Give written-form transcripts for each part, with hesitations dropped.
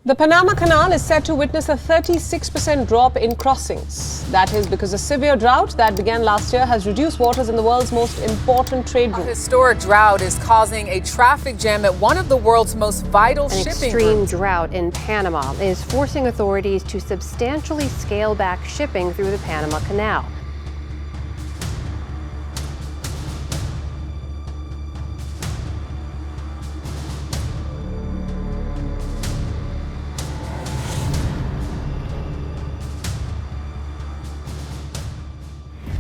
The Panama Canal is set to witness a 36% drop in crossings. That is because a severe drought that began last year has reduced waters in the world's most important trade route. A historic drought is causing a traffic jam at one of the world's most vital shipping routes. An extreme drought in Panama is forcing authorities to substantially scale back shipping through the Panama Canal.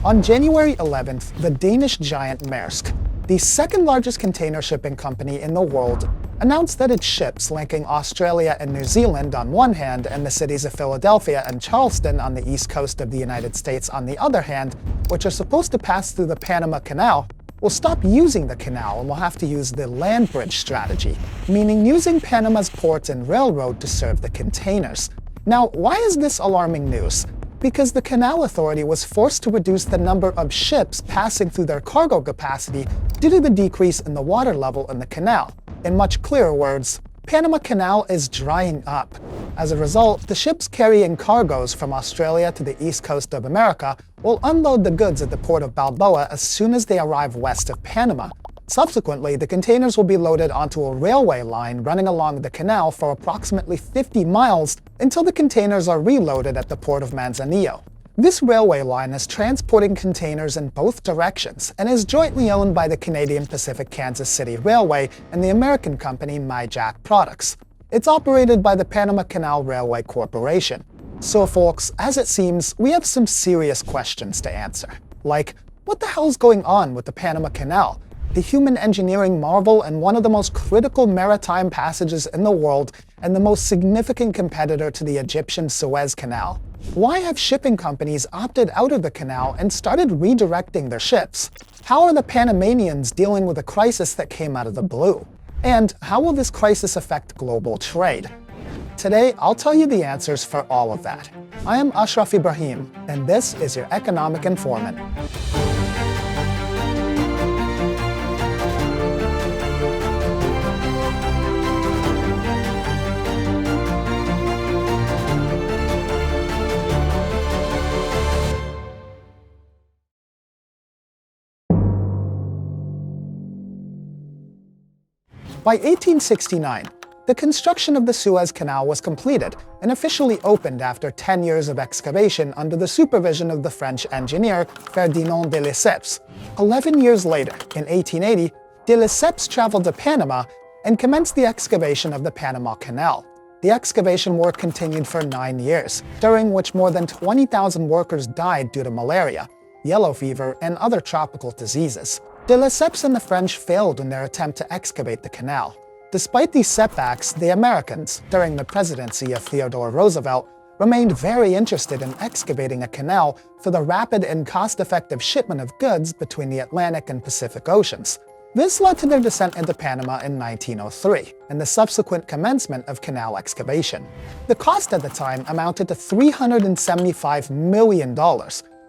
On January 11th, the Danish giant Maersk, the second largest container shipping company in the world, announced that its ships linking Australia and New Zealand on one hand and the cities of Philadelphia and Charleston on the east coast of the United States on the other hand, which are supposed to pass through the Panama Canal, will stop using the canal and will have to use the land bridge strategy, meaning using Panama's ports and railroad to serve the containers. Now, why is this alarming news? Because the Canal Authority was forced to reduce the number of ships passing through their cargo capacity due to the decrease in the water level in the canal. In much clearer words, Panama Canal is drying up. As a result, the ships carrying cargoes from Australia to the east coast of America will unload the goods at the port of Balboa as soon as they arrive west of Panama. Subsequently, the containers will be loaded onto a railway line running along the canal for approximately 50 miles until the containers are reloaded at the port of Manzanillo. This railway line is transporting containers in both directions and is jointly owned by the Canadian Pacific Kansas City Railway and the American company MyJack Products. It's operated by the Panama Canal Railway Corporation. So folks, as it seems, we have some serious questions to answer. Like, what the hell's going on with the Panama Canal? The human engineering marvel and one of the most critical maritime passages in the world and the most significant competitor to the Egyptian Suez Canal. Why have shipping companies opted out of the canal and started redirecting their ships? How are the Panamanians dealing with a crisis that came out of the blue? And how will this crisis affect global trade? Today, I'll tell you the answers for all of that. I am Ashraf Ibrahim, and this is your Economic Informant. By 1869, the construction of the Suez Canal was completed and officially opened after 10 years of excavation under the supervision of the French engineer Ferdinand de Lesseps. 11 years later, in 1880, de Lesseps traveled to Panama and commenced the excavation of the Panama Canal. The excavation work continued for 9 years, during which more than 20,000 workers died due to malaria, yellow fever, and other tropical diseases. De Lesseps and the French failed in their attempt to excavate the canal. Despite these setbacks, the Americans, during the presidency of Theodore Roosevelt, remained very interested in excavating a canal for the rapid and cost-effective shipment of goods between the Atlantic and Pacific Oceans. This led to their descent into Panama in 1903, and the subsequent commencement of canal excavation. The cost at the time amounted to $375 million,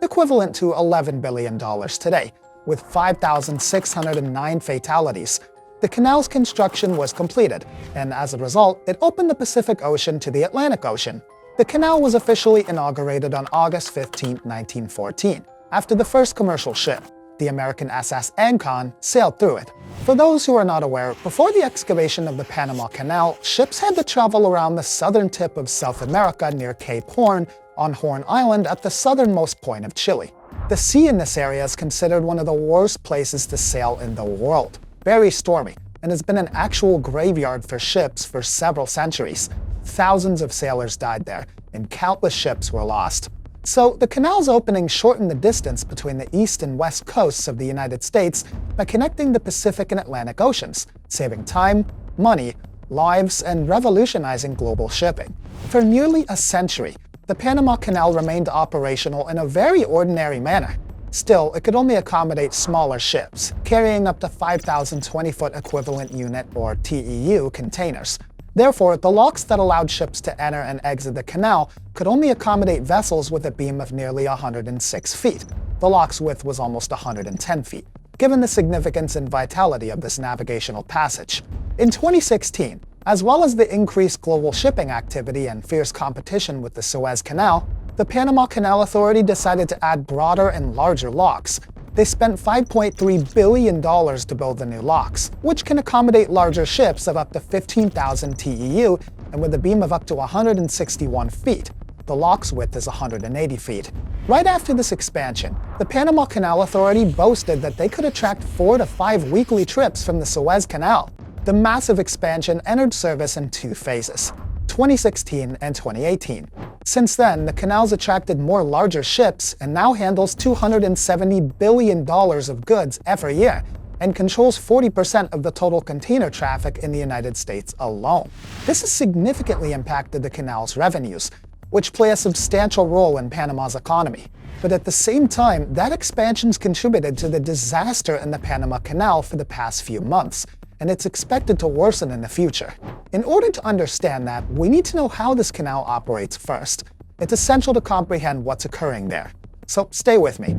equivalent to $11 billion today, with 5,609 fatalities. The canal's construction was completed, and as a result, it opened the Pacific Ocean to the Atlantic Ocean. The canal was officially inaugurated on August 15, 1914, after the first commercial ship, the American SS Ancon, sailed through it. For those who are not aware, before the excavation of the Panama Canal, ships had to travel around the southern tip of South America near Cape Horn on Horn Island at the southernmost point of Chile. The sea in this area is considered one of the worst places to sail in the world. Very stormy, and has been an actual graveyard for ships for several centuries. Thousands of sailors died there, and countless ships were lost. So the canal's opening shortened the distance between the east and west coasts of the United States by connecting the Pacific and Atlantic Oceans, saving time, money, lives, and revolutionizing global shipping. For nearly a century, the Panama Canal remained operational in a very ordinary manner. Still, it could only accommodate smaller ships, carrying up to 5,000 20-foot equivalent unit or TEU containers. Therefore, the locks that allowed ships to enter and exit the canal could only accommodate vessels with a beam of nearly 106 feet. The lock's width was almost 110 feet, given the significance and vitality of this navigational passage. In 2016, As well as the increased global shipping activity and fierce competition with the Suez Canal, the Panama Canal Authority decided to add broader and larger locks. They spent $5.3 billion to build the new locks, which can accommodate larger ships of up to 15,000 TEU and with a beam of up to 161 feet. The lock's width is 180 feet. Right after this expansion, the Panama Canal Authority boasted that they could attract 4 to 5 weekly trips from the Suez Canal. The massive expansion entered service in 2 phases, 2016 and 2018. Since then, the canal's attracted more larger ships and now handles $270 billion of goods every year and controls 40% of the total container traffic in the United States alone. This has significantly impacted the canal's revenues, which play a substantial role in Panama's economy. But at the same time, that expansion's contributed to the disaster in the Panama Canal for the past few months, and it's expected to worsen in the future. In order to understand that, we need to know how this canal operates first. It's essential to comprehend what's occurring there. So stay with me.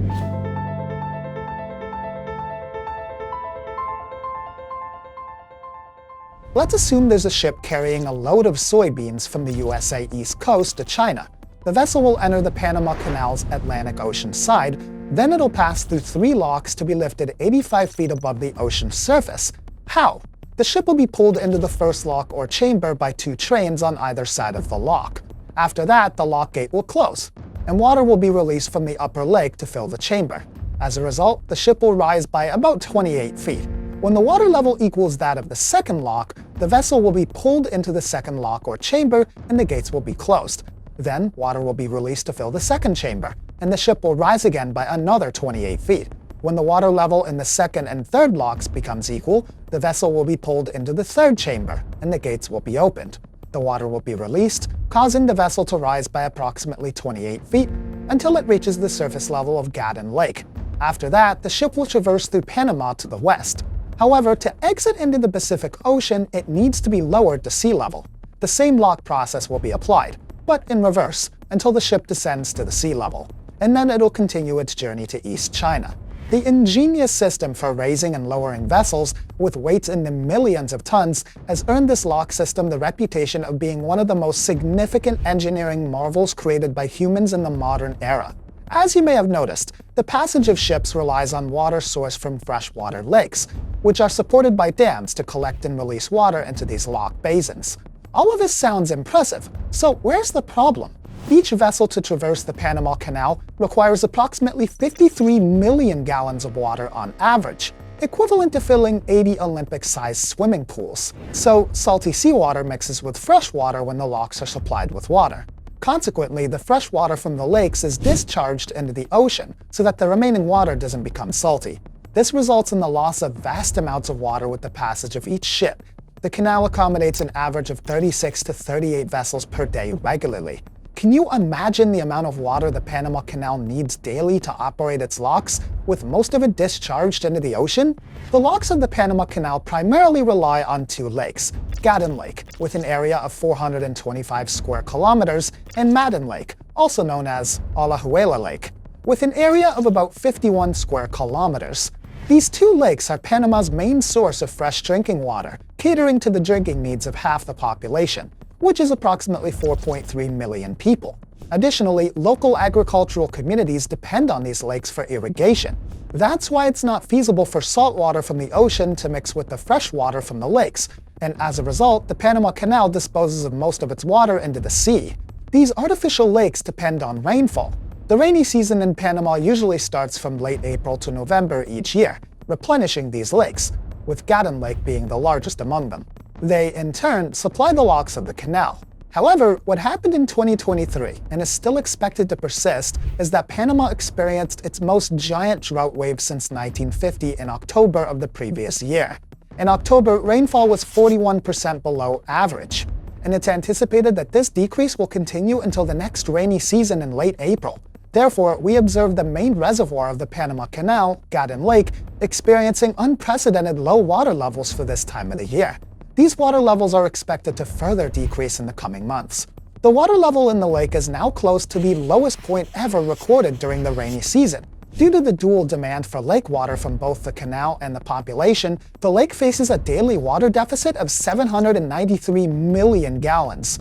Let's assume there's a ship carrying a load of soybeans from the USA East Coast to China. The vessel will enter the Panama Canal's Atlantic Ocean side, then it'll pass through 3 locks to be lifted 85 feet above the ocean surface. How? The ship will be pulled into the first lock or chamber by 2 trains on either side of the lock. After that, the lock gate will close, and water will be released from the upper lake to fill the chamber. As a result, the ship will rise by about 28 feet. When the water level equals that of the second lock, the vessel will be pulled into the second lock or chamber, and the gates will be closed. Then, water will be released to fill the second chamber, and the ship will rise again by another 28 feet. When the water level in the second and third locks becomes equal, the vessel will be pulled into the third chamber, and the gates will be opened. The water will be released, causing the vessel to rise by approximately 28 feet until it reaches the surface level of Garden Lake. After that, the ship will traverse through Panama to the west. However, to exit into the Pacific Ocean, it needs to be lowered to sea level. The same lock process will be applied, but in reverse, until the ship descends to the sea level, and then it'll continue its journey to East China. The ingenious system for raising and lowering vessels with weights in the millions of tons has earned this lock system the reputation of being one of the most significant engineering marvels created by humans in the modern era. As you may have noticed, the passage of ships relies on water sourced from freshwater lakes, which are supported by dams to collect and release water into these lock basins. All of this sounds impressive, so where's the problem? Each vessel to traverse the Panama Canal requires approximately 53 million gallons of water on average, equivalent to filling 80 Olympic-sized swimming pools. So salty seawater mixes with fresh water when the locks are supplied with water. Consequently, the fresh water from the lakes is discharged into the ocean so that the remaining water doesn't become salty. This results in the loss of vast amounts of water with the passage of each ship. The canal accommodates an average of 36 to 38 vessels per day regularly. Can you imagine the amount of water the Panama Canal needs daily to operate its locks, with most of it discharged into the ocean? The locks of the Panama Canal primarily rely on 2 lakes, Garden Lake, with an area of 425 square kilometers, and Madden Lake, also known as Alajuela Lake, with an area of about 51 square kilometers. These 2 lakes are Panama's main source of fresh drinking water, catering to the drinking needs of half the population, which is approximately 4.3 million people. Additionally, local agricultural communities depend on these lakes for irrigation. That's why it's not feasible for salt water from the ocean to mix with the fresh water from the lakes, and as a result, the Panama Canal disposes of most of its water into the sea. These artificial lakes depend on rainfall. The rainy season in Panama usually starts from late April to November each year, replenishing these lakes, with Garden Lake being the largest among them. They, in turn, supply the locks of the canal. However, what happened in 2023, and is still expected to persist, is that Panama experienced its most giant drought wave since 1950 in October of the previous year. In October, rainfall was 41% below average, and it's anticipated that this decrease will continue until the next rainy season in late April. Therefore, we observed the main reservoir of the Panama Canal, Garden Lake, experiencing unprecedented low water levels for this time of the year. These water levels are expected to further decrease in the coming months. The water level in the lake is now close to the lowest point ever recorded during the rainy season, Due to the dual demand for lake water from both the canal and the population, the lake faces a daily water deficit of 793 million gallons.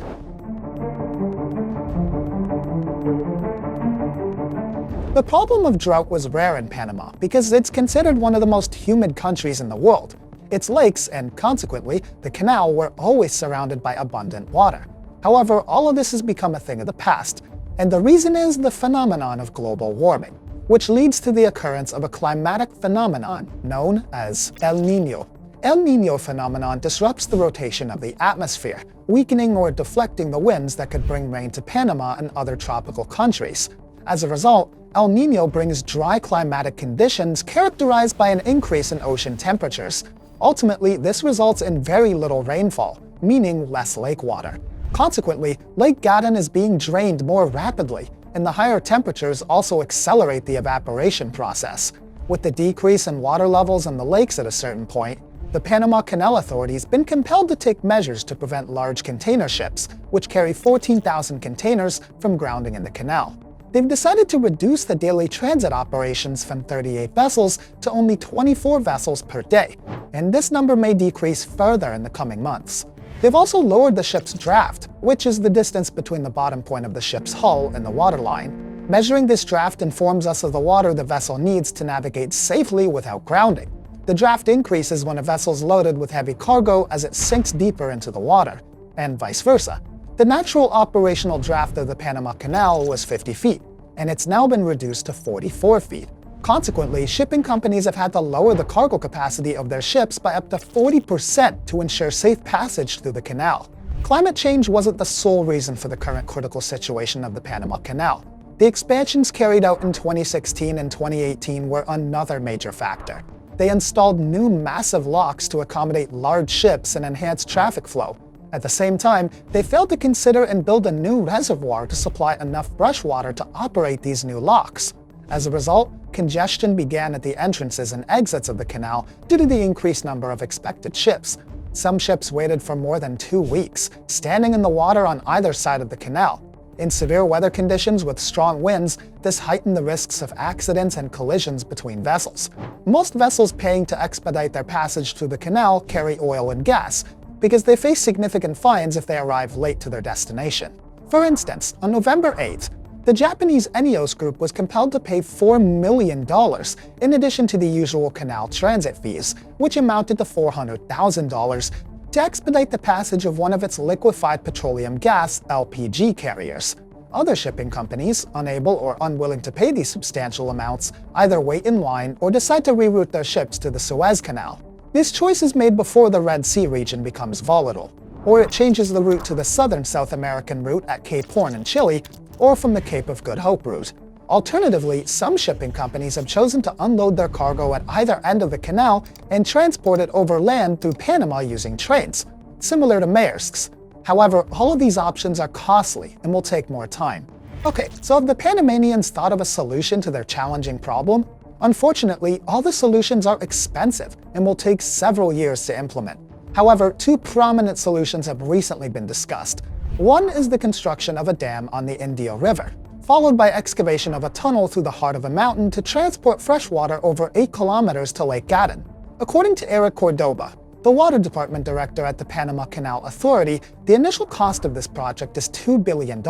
The problem of drought was rare in Panama because it's considered one of the most humid countries in the world. Its lakes, and consequently the canal, were always surrounded by abundant water. However, all of this has become a thing of the past, and the reason is the phenomenon of global warming, which leads to the occurrence of a climatic phenomenon known as El Niño. El Niño phenomenon disrupts the rotation of the atmosphere, weakening or deflecting the winds that could bring rain to Panama and other tropical countries. As a result, El Niño brings dry climatic conditions characterized by an increase in ocean temperatures. Ultimately, this results in very little rainfall, meaning less lake water. Consequently, Lake Gatun is being drained more rapidly, and the higher temperatures also accelerate the evaporation process. With the decrease in water levels in the lakes at a certain point, the Panama Canal Authority has been compelled to take measures to prevent large container ships, which carry 14,000 containers, from grounding in the canal. They've decided to reduce the daily transit operations from 38 vessels to only 24 vessels per day, and this number may decrease further in the coming months. They've also lowered the ship's draft, which is the distance between the bottom point of the ship's hull and the waterline. Measuring this draft informs us of the water the vessel needs to navigate safely without grounding. The draft increases when a vessel's loaded with heavy cargo as it sinks deeper into the water, and vice versa. The natural operational draft of the Panama Canal was 50 feet, and it's now been reduced to 44 feet. Consequently, shipping companies have had to lower the cargo capacity of their ships by up to 40% to ensure safe passage through the canal. Climate change wasn't the sole reason for the current critical situation of the Panama Canal. The expansions carried out in 2016 and 2018 were another major factor. They installed new massive locks to accommodate large ships and enhance traffic flow. At the same time, they failed to consider and build a new reservoir to supply enough fresh water to operate these new locks. As a result, congestion began at the entrances and exits of the canal due to the increased number of expected ships. Some ships waited for more than 2 weeks, standing in the water on either side of the canal. In severe weather conditions with strong winds, this heightened the risks of accidents and collisions between vessels. Most vessels paying to expedite their passage through the canal carry oil and gas, because they face significant fines if they arrive late to their destination. For instance, on November 8th, the Japanese ENEOS Group was compelled to pay $4 million in addition to the usual canal transit fees, which amounted to $400,000, to expedite the passage of one of its liquefied petroleum gas (LPG) carriers. Other shipping companies, unable or unwilling to pay these substantial amounts, either wait in line or decide to reroute their ships to the Suez Canal. This choice is made before the Red Sea region becomes volatile, or it changes the route to the southern South American route at Cape Horn in Chile, or from the Cape of Good Hope route. Alternatively, some shipping companies have chosen to unload their cargo at either end of the canal and transport it over land through Panama using trains, similar to Maersk's. However, all of these options are costly and will take more time. Okay, so have the Panamanians thought of a solution to their challenging problem? Unfortunately, all the solutions are expensive and will take several years to implement. However, two prominent solutions have recently been discussed. One is the construction of a dam on the Indio River, followed by excavation of a tunnel through the heart of a mountain to transport fresh water over 8 kilometers to Lake Gatun. According to Eric Cordoba, the water department director at the Panama Canal Authority, the initial cost of this project is $2 billion,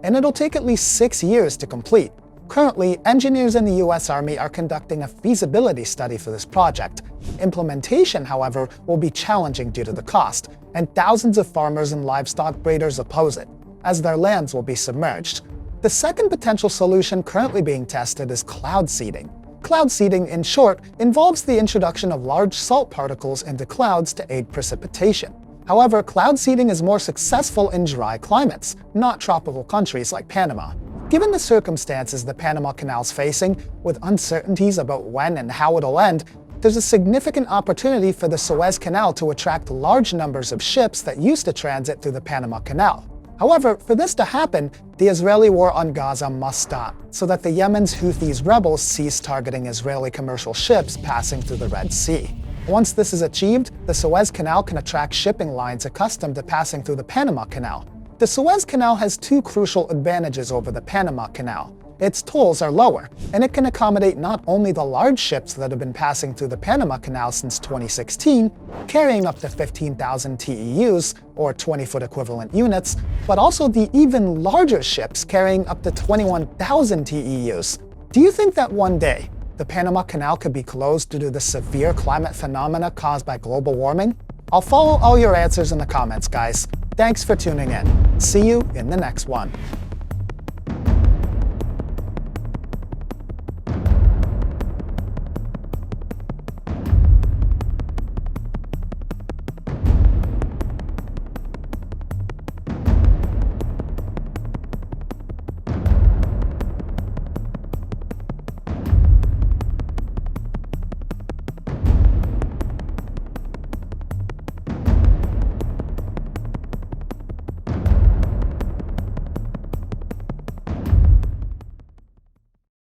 and it'll take at least 6 years to complete. Currently, engineers in the U.S. Army are conducting a feasibility study for this project. Implementation, however, will be challenging due to the cost, and thousands of farmers and livestock breeders oppose it, as their lands will be submerged. The second potential solution currently being tested is cloud seeding. Cloud seeding, in short, involves the introduction of large salt particles into clouds to aid precipitation. However, cloud seeding is more successful in dry climates, not tropical countries like Panama. Given the circumstances the Panama Canal is facing, with uncertainties about when and how it'll end, there's a significant opportunity for the Suez Canal to attract large numbers of ships that used to transit through the Panama Canal. However, for this to happen, the Israeli war on Gaza must stop, so that the Yemen's Houthis rebels cease targeting Israeli commercial ships passing through the Red Sea. Once this is achieved, the Suez Canal can attract shipping lines accustomed to passing through the Panama Canal. The Suez Canal has two crucial advantages over the Panama Canal. its tolls are lower, and it can accommodate not only the large ships that have been passing through the Panama Canal since 2016, carrying up to 15,000 TEUs, or 20-foot equivalent units, but also the even larger ships carrying up to 21,000 TEUs. Do you think that one day, the Panama Canal could be closed due to the severe climate phenomena caused by global warming? I'll follow all your answers in the comments, guys. Thanks for tuning in. See you in the next one.